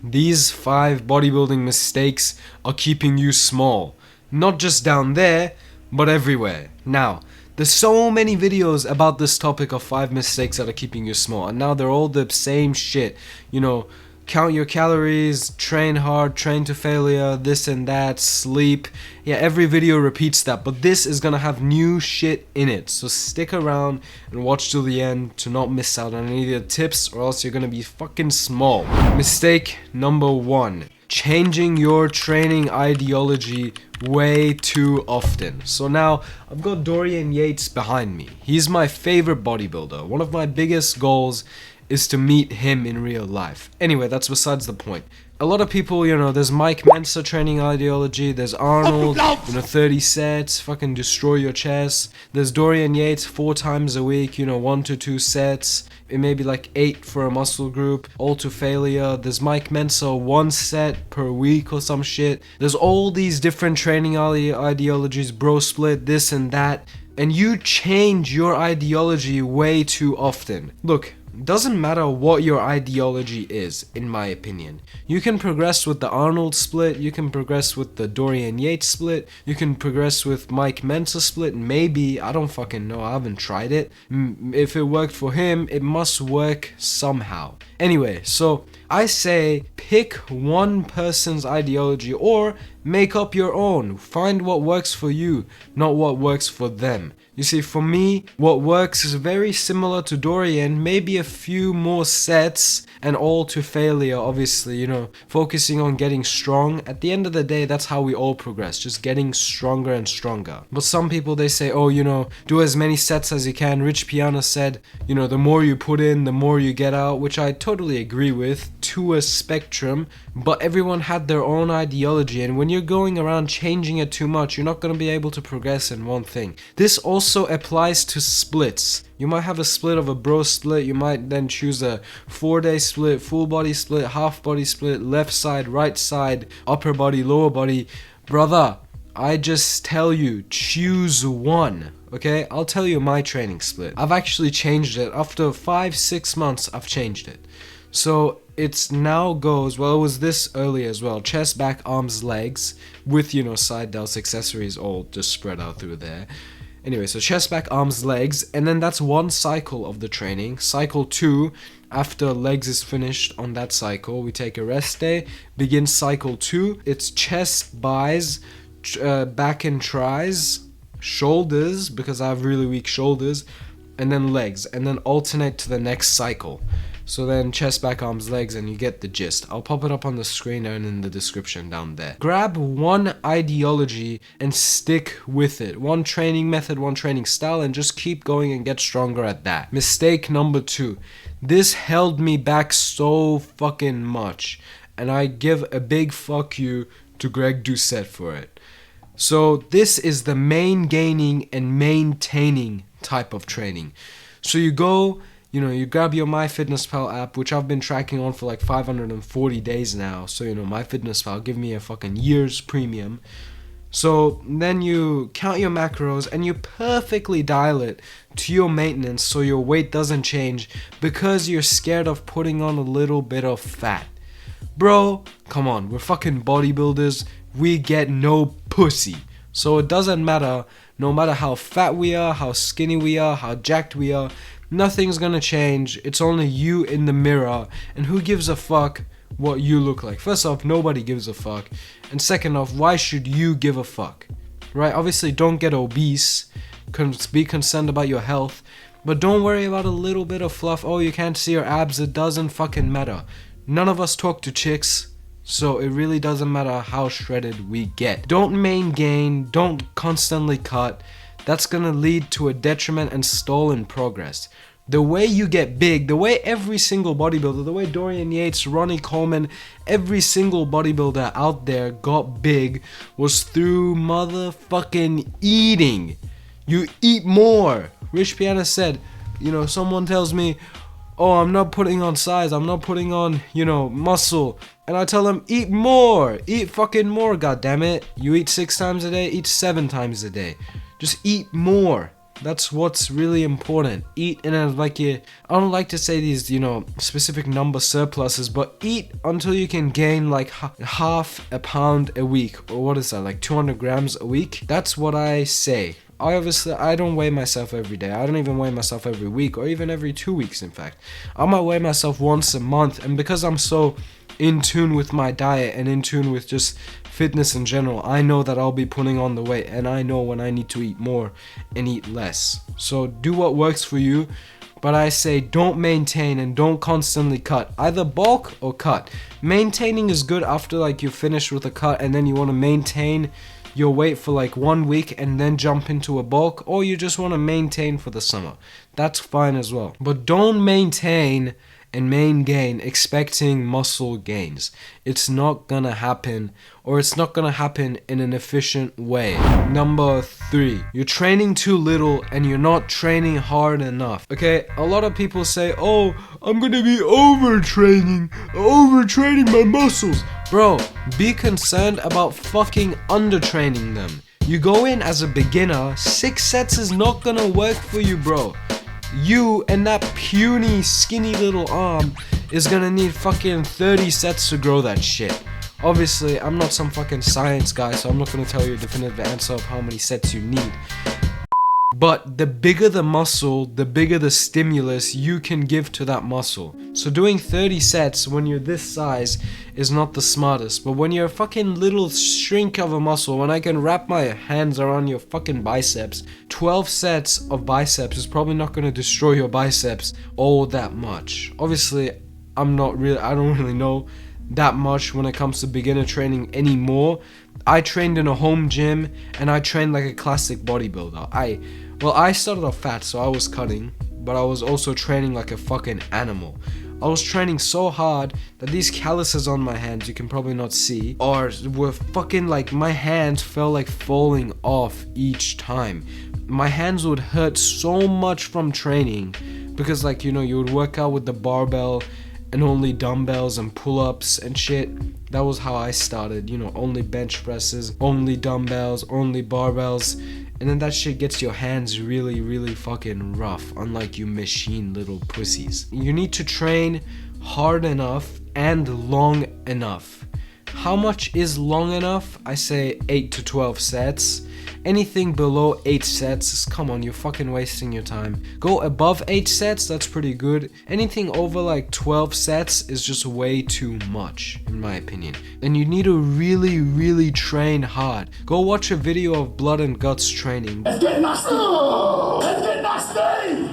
these 5 bodybuilding mistakes are keeping you small. Not just down there, but everywhere. Now, there's so many videos about this topic of 5 mistakes that are keeping you small, and now they're all the same shit. You know, count your calories, train hard, train to failure, this and that, sleep. Yeah, every video repeats that, but this is gonna have new shit in it. So stick around and watch till the end to not miss out on any of the tips, or else you're gonna be fucking small. Mistake number 1. Changing your training ideology way too often. So now I've got Dorian Yates behind me. He's my favorite bodybuilder. One of my biggest goals is to meet him in real life. Anyway, that's besides the point. A lot of people, you know, there's Mike Mensa training ideology, there's Arnold, 30 sets, fucking destroy your chest. There's Dorian Yates 4 times a week, 1 to 2 sets. It may be like 8 for a muscle group, all to failure. There's Mike Mensa 1 set per week or some shit. There's all these different training ideologies, bro split, this and that. And you change your ideology way too often. Look, doesn't matter what your ideology is, in my opinion. You can progress with the Arnold split, you can progress with the Dorian Yates split, you can progress with Mike Mensa split, maybe, I don't fucking know, I haven't tried it. If it worked for him, it must work somehow. Anyway, so I say pick one person's ideology or make up your own. Find what works for you, not what works for them. You see, for me, what works is very similar to Dorian, maybe a few more sets and all to failure, obviously, focusing on getting strong. At the end of the day, that's how we all progress, just getting stronger and stronger. But some people, they say, oh, do as many sets as you can. Rich Piana said, the more you put in, the more you get out, which I totally agree with to a spectrum, but everyone had their own ideology, and when you're going around changing it too much, you're not going to be able to progress in one thing. This also applies to splits. You might have a split of a bro split, you might then choose a 4-day split, full body split, half body split, left side, right side, upper body, lower body. Brother, I just tell you, choose one. Okay, I'll tell you my training split. I've actually changed it. After 5-6 months, I've changed it. So it's now goes, well, it was this early as well, chest, back, arms, legs, with, side delts, accessories all just spread out through there. Anyway, so chest, back, arms, legs, and then that's one cycle of the training. Cycle 2, after legs is finished on that cycle, we take a rest day, begin cycle 2, it's chest, buys, back and tries, shoulders, because I have really weak shoulders, and then legs, and then alternate to the next cycle. So then chest, back, arms, legs, and you get the gist. I'll pop it up on the screen and in the description down there. Grab one ideology and stick with it. One training method, one training style, and just keep going and get stronger at that. Mistake number 2. This held me back so fucking much, and I give a big fuck you to Greg Doucette for it. So this is the main gaining and maintaining type of training. So you go, you grab your MyFitnessPal app, which I've been tracking on for like 540 days now. So, MyFitnessPal, give me a fucking year's premium. So then you count your macros and you perfectly dial it to your maintenance so your weight doesn't change because you're scared of putting on a little bit of fat. Bro, come on, we're fucking bodybuilders. We get no pussy. So it doesn't matter, no matter how fat we are, how skinny we are, how jacked we are, nothing's gonna change. It's only you in the mirror, and who gives a fuck what you look like? First off, nobody gives a fuck, and second off, why should you give a fuck? Right? Obviously, don't get obese, be concerned about your health, but don't worry about a little bit of fluff. Oh, you can't see your abs, it doesn't fucking matter. None of us talk to chicks, so it really doesn't matter how shredded we get. Don't main gain, don't constantly cut. That's gonna lead to a detriment and stall in progress. The way you get big, the way every single bodybuilder, the way Dorian Yates, Ronnie Coleman, every single bodybuilder out there got big was through motherfucking eating. You eat more. Rich Piana said, someone tells me, oh, I'm not putting on size, I'm not putting on, muscle. And I tell them, eat more, eat fucking more, goddammit. You eat 6 times a day, eat 7 times a day. Just eat more. That's what's really important. Eat in a I don't like to say these, specific number surpluses, but eat until you can gain like half a pound a week, or what is that, like 200 grams a week? That's what I say. I don't weigh myself every day. I don't even weigh myself every week, or even every 2 weeks, in fact. I might weigh myself once a month, and because I'm so in tune with my diet and in tune with just fitness in general, I know that I'll be putting on the weight, and I know when I need to eat more and eat less. So do what works for you, but I say don't maintain and don't constantly cut. Either bulk or cut. Maintaining is good after like you're finished with a cut and then you want to maintain your weight for like 1 week and then jump into a bulk, or you just want to maintain for the summer. That's fine as well. But don't maintain and main gain expecting muscle gains. It's not gonna happen, or it's not gonna happen in an efficient way. Number 3, you're training too little and you're not training hard enough. Okay, a lot of people say, oh, I'm gonna be overtraining my muscles. Bro, be concerned about fucking undertraining them. You go in as a beginner, 6 sets is not gonna work for you, bro. You and that puny, skinny little arm is gonna need fucking 30 sets to grow that shit. Obviously, I'm not some fucking science guy, so I'm not gonna tell you a definitive answer of how many sets you need. But the bigger the muscle, the bigger the stimulus you can give to that muscle. So doing 30 sets when you're this size is not the smartest. But when you're a fucking little shrink of a muscle, when I can wrap my hands around your fucking biceps, 12 sets of biceps is probably not going to destroy your biceps all that much. Obviously, I don't really know that much when it comes to beginner training anymore. I trained in a home gym and I trained like a classic bodybuilder. I started off fat, so I was cutting, but I was also training like a fucking animal. I was training so hard that these calluses on my hands, you can probably not see, were fucking like, my hands felt like falling off each time. My hands would hurt so much from training because like, you would work out with the barbell and only dumbbells and pull-ups and shit. That was how I started, only bench presses, only dumbbells, only barbells. And then that shit gets your hands really, really fucking rough, unlike you machine little pussies. You need to train hard enough and long enough. How much is long enough? I say 8 to 12 sets. Anything below 8 sets, come on, you're fucking wasting your time. Go above 8 sets, that's pretty good. Anything over like 12 sets is just way too much, in my opinion. And you need to really, really train hard. Go watch a video of blood and guts training. Let's get nasty! Let's get nasty!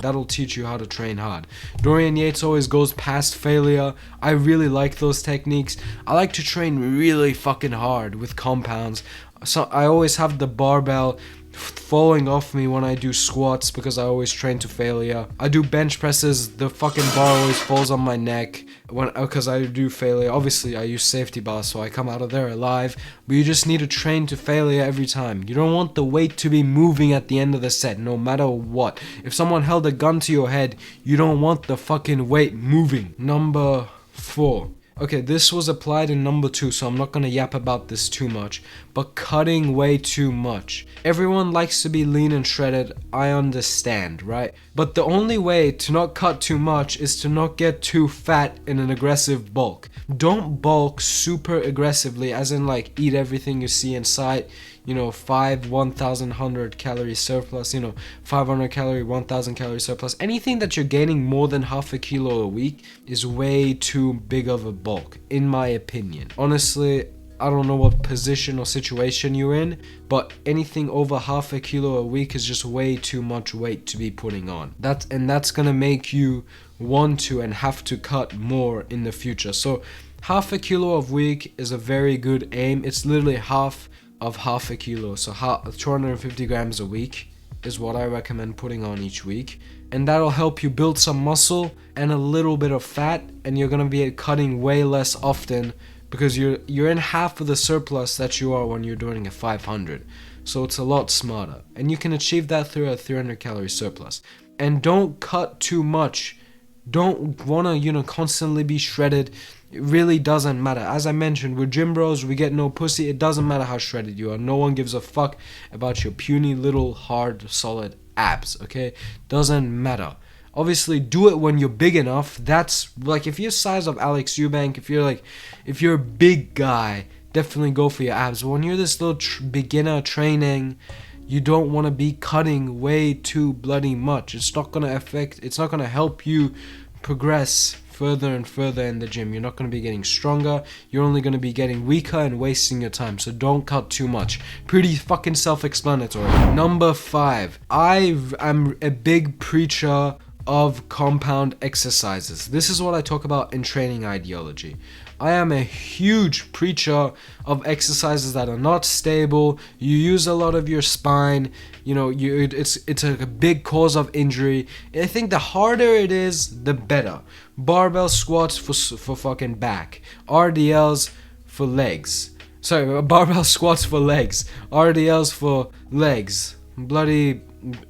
That'll teach you how to train hard. Dorian Yates always goes past failure. I really like those techniques. I like to train really fucking hard with compounds. So I always have the barbell falling off me when I do squats because I always train to failure. I do bench presses, the fucking bar always falls on my neck because I do failure. Obviously I use safety bars so I come out of there alive, but you just need to train to failure every time. You don't want the weight to be moving at the end of the set, no matter what. If someone held a gun to your head, you don't want the fucking weight moving. Number 4. Okay, this was applied in number 2, so I'm not gonna yap about this too much, but cutting way too much. Everyone likes to be lean and shredded, I understand, right? But the only way to not cut too much is to not get too fat in an aggressive bulk. Don't bulk super aggressively, as in like eat everything you see in sight, 1,100 calorie surplus, 500 calorie, 1,000 calorie surplus. Anything that you're gaining more than half a kilo a week is way too big of a bulk, in my opinion. Honestly, I don't know what position or situation you're in, but anything over half a kilo a week is just way too much weight to be putting on. That's gonna make you want to and have to cut more in the future. So half a kilo a week is a very good aim. It's literally half of half a kilo, so 250 grams a week is what I recommend putting on each week, and that'll help you build some muscle and a little bit of fat, and you're gonna be cutting way less often because you're in half of the surplus that you are when you're doing a 500. So it's a lot smarter, and you can achieve that through a 300 calorie surplus. And don't cut too much. Don't wanna constantly be shredded. It really doesn't matter. As I mentioned, we're gym bros, we get no pussy. It doesn't matter how shredded you are. No one gives a fuck about your puny little hard solid abs, okay? Doesn't matter. Obviously, do it when you're big enough. That's like, if you're size of Alex Eubank, if you're a big guy, definitely go for your abs. But when you're this little beginner training, you don't want to be cutting way too bloody much. It's not gonna help you progress further and further in the gym. You're not going to be getting stronger. You're only going to be getting weaker and wasting your time. So don't cut too much. Pretty fucking self-explanatory. Number 5. I am a big preacher of compound exercises. This is what I talk about in training ideology. I am a huge preacher of exercises that are not stable. You use a lot of your spine. You know, it's a big cause of injury. I think the harder it is, the better. Barbell squats for fucking back. RDLs for legs. Sorry, barbell squats for legs. RDLs for legs. Bloody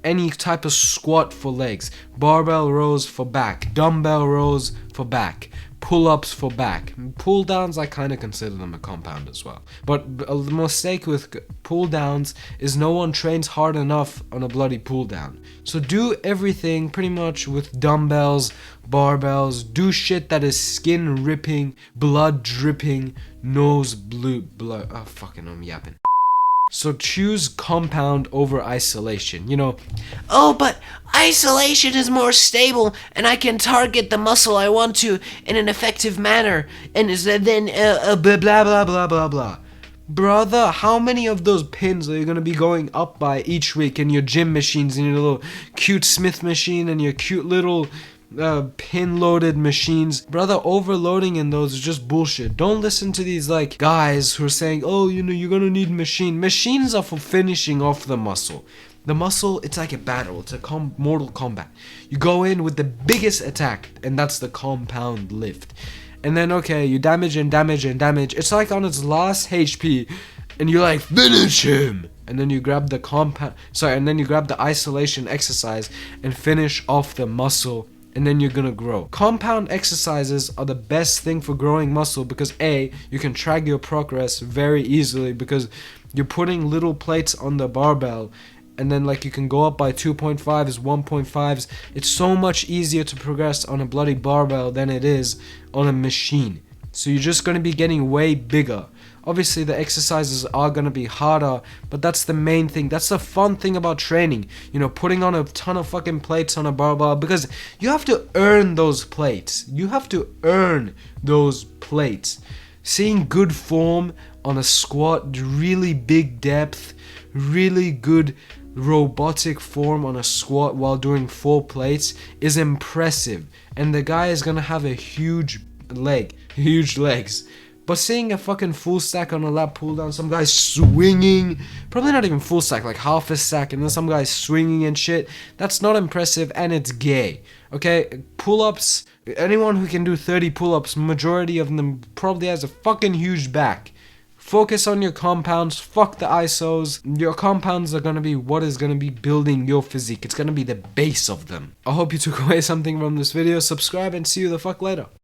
any type of squat for legs. Barbell rows for back. Dumbbell rows for back. Pull-ups for back. Pull downs, I kind of consider them a compound as well. But the mistake with pull downs is no one trains hard enough on a bloody pull down. So do everything pretty much with dumbbells, barbells. Do shit that is skin ripping, blood dripping, nose blood. Oh, fucking, I'm yapping. So choose compound over isolation. You know, oh, but isolation is more stable and I can target the muscle I want to in an effective manner. And then blah blah blah blah blah. Brother, how many of those pins are you going to be going up by each week in your gym machines, in your little cute Smith machine and your cute little pin loaded machines? Brother, overloading in those is just bullshit. Don't listen to these like guys who are saying, oh, you know, you're gonna need machines are for finishing off the muscle. The muscle, it's like a battle. It's a Mortal Kombat. You go in with the biggest attack, and that's the compound lift. And then, okay, you damage and damage and damage. It's like on its last HP, and you're like, finish him! And then you grab the isolation exercise and finish off the muscle, and then you're gonna grow. Compound exercises are the best thing for growing muscle because A, you can track your progress very easily because you're putting little plates on the barbell, and then like you can go up by 2.5s, 1.5s. It's so much easier to progress on a bloody barbell than it is on a machine. So you're just gonna be getting way bigger. Obviously the exercises are gonna be harder, but that's the main thing. That's the fun thing about training. You know, putting on a ton of fucking plates on a barbell, because you have to earn those plates. You have to earn those plates. Seeing good form on a squat, really big depth, really good robotic form on a squat while doing 4 plates is impressive. And the guy is gonna have a huge legs. But seeing a fucking full stack on a lat pull down, some guys swinging, probably not even full stack, like half a stack, and then some guys swinging and shit, that's not impressive and it's gay. Okay, pull-ups, anyone who can do 30 pull-ups, majority of them probably has a fucking huge back. Focus on your compounds, fuck the isos. Your compounds are gonna be what is gonna be building your physique. It's gonna be the base of them. I hope you took away something from this video. Subscribe and see you the fuck later.